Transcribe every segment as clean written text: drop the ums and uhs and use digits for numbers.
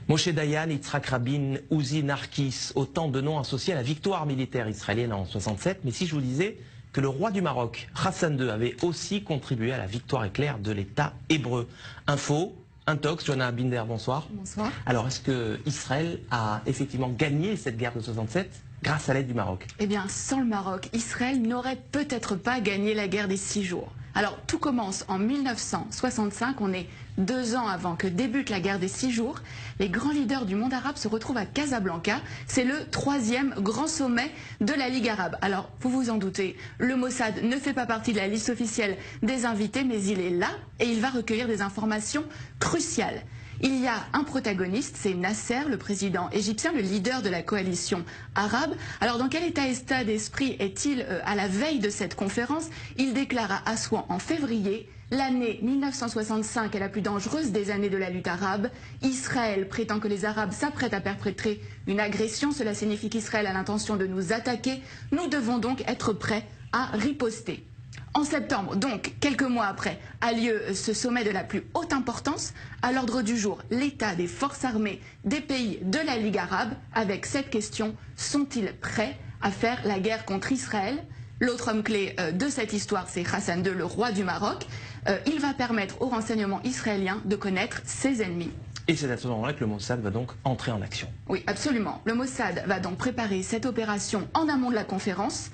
Moshe Dayan, Yitzhak Rabin, Uzi Narkis, autant de noms associés à la victoire militaire israélienne en 67. Mais si je vous disais que le roi du Maroc, Hassan II, avait aussi contribué à la victoire éclair de l'État hébreu. Info, Intox, Johanna Binder, bonsoir. Bonsoir. Alors, est-ce que Israël a effectivement gagné cette guerre de 67 grâce à l'aide du Maroc? Eh bien, sans le Maroc, Israël n'aurait peut-être pas gagné la guerre des 6 jours. Alors, tout commence en 1965, on est 2 ans avant que débute la guerre des 6 jours. Les grands leaders du monde arabe se retrouvent à Casablanca. C'est le 3e grand sommet de la Ligue arabe. Alors, vous vous en doutez, le Mossad ne fait pas partie de la liste officielle des invités, mais il est là et il va recueillir des informations cruciales. Il y a un protagoniste, c'est Nasser, le président égyptien, le leader de la coalition arabe. Alors dans quel état d'esprit est-il à la veille de cette conférence? Il déclare à Assouan en février: l'année 1965 est la plus dangereuse des années de la lutte arabe. Israël prétend que les Arabes s'apprêtent à perpétrer une agression. Cela signifie qu'Israël a l'intention de nous attaquer. Nous devons donc être prêts à riposter. En septembre, donc quelques mois après, a lieu ce sommet de la plus haute importance. À l'ordre du jour, l'état des forces armées des pays de la Ligue arabe, avec cette question: sont-ils prêts à faire la guerre contre Israël? L'autre homme clé de cette histoire, c'est Hassan II, le roi du Maroc. Il va permettre aux renseignements israéliens de connaître ses ennemis. Et c'est à ce moment-là que le Mossad va donc entrer en action. Oui, absolument. Le Mossad va donc préparer cette opération en amont de la conférence.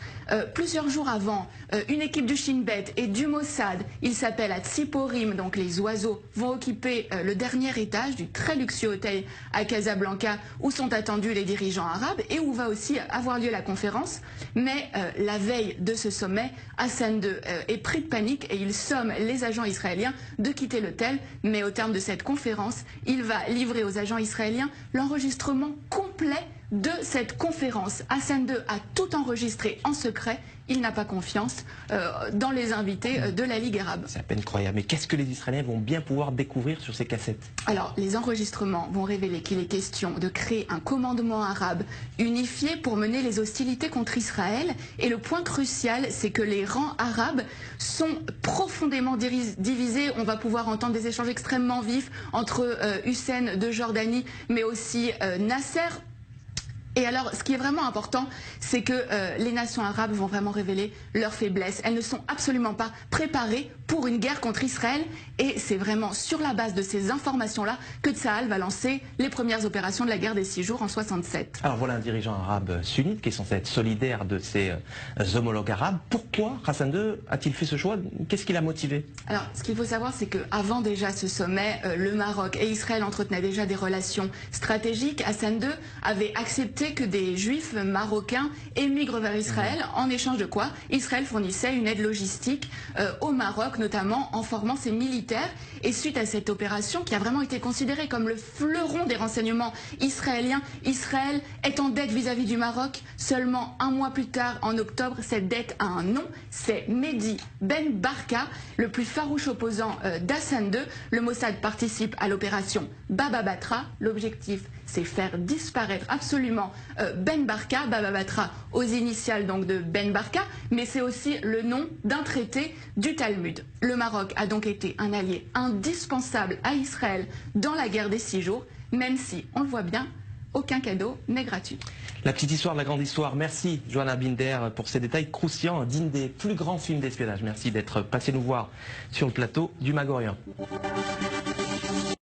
Plusieurs jours avant, une équipe du Shin Bet et du Mossad, il s'appelle à Tsiporim, donc les oiseaux, vont occuper le dernier étage du très luxueux hôtel à Casablanca où sont attendus les dirigeants arabes et où va aussi avoir lieu la conférence. Mais la veille de ce sommet, Hassan II est pris de panique et il somme les agents israéliens de quitter l'hôtel. Mais au terme de cette conférence, il va livrer aux agents israéliens l'enregistrement complet de cette conférence. Hassan II a tout enregistré en secret. Il n'a pas confiance dans les invités de la Ligue arabe. C'est à peine croyable. Mais qu'est-ce que les Israéliens vont bien pouvoir découvrir sur ces cassettes? Alors, les enregistrements vont révéler qu'il est question de créer un commandement arabe unifié pour mener les hostilités contre Israël. Et le point crucial, c'est que les rangs arabes sont profondément divisés. On va pouvoir entendre des échanges extrêmement vifs entre Hussein de Jordanie, mais aussi Nasser. Et alors, ce qui est vraiment important, c'est que les nations arabes vont vraiment révéler leurs faiblesses. Elles ne sont absolument pas préparées pour une guerre contre Israël. Et c'est vraiment sur la base de ces informations-là que Tsahal va lancer les premières opérations de la guerre des 6 jours en 67. Alors voilà un dirigeant arabe sunnite qui est censé être solidaire de ses homologues arabes. Pourquoi Hassan II a-t-il fait ce choix? Qu'est-ce qui l'a motivé? Alors, ce qu'il faut savoir, c'est qu'avant déjà ce sommet, le Maroc et Israël entretenaient déjà des relations stratégiques. Hassan II avait accepté que des juifs marocains émigrent vers Israël, en échange de quoi Israël fournissait une aide logistique au Maroc, notamment en formant ses militaires. Et suite à cette opération, qui a vraiment été considérée comme le fleuron des renseignements israéliens, Israël est en dette vis-à-vis du Maroc. Seulement un mois plus tard, en octobre, cette dette a un nom, c'est Mehdi Ben Barka, le plus farouche opposant d'Hassan II. Le Mossad participe à l'opération Baba Batra. L'objectif, c'est faire disparaître absolument Ben Barka, Baba Batra aux initiales donc de Ben Barka, mais c'est aussi le nom d'un traité du Talmud. Le Maroc a donc été un allié indispensable à Israël dans la guerre des 6 jours, même si, on le voit bien, aucun cadeau n'est gratuit. La petite histoire de la grande histoire. Merci Johanna Binder pour ces détails croustillants, dignes des plus grands films d'espionnage. Merci d'être passé nous voir sur le plateau du Mag Orient.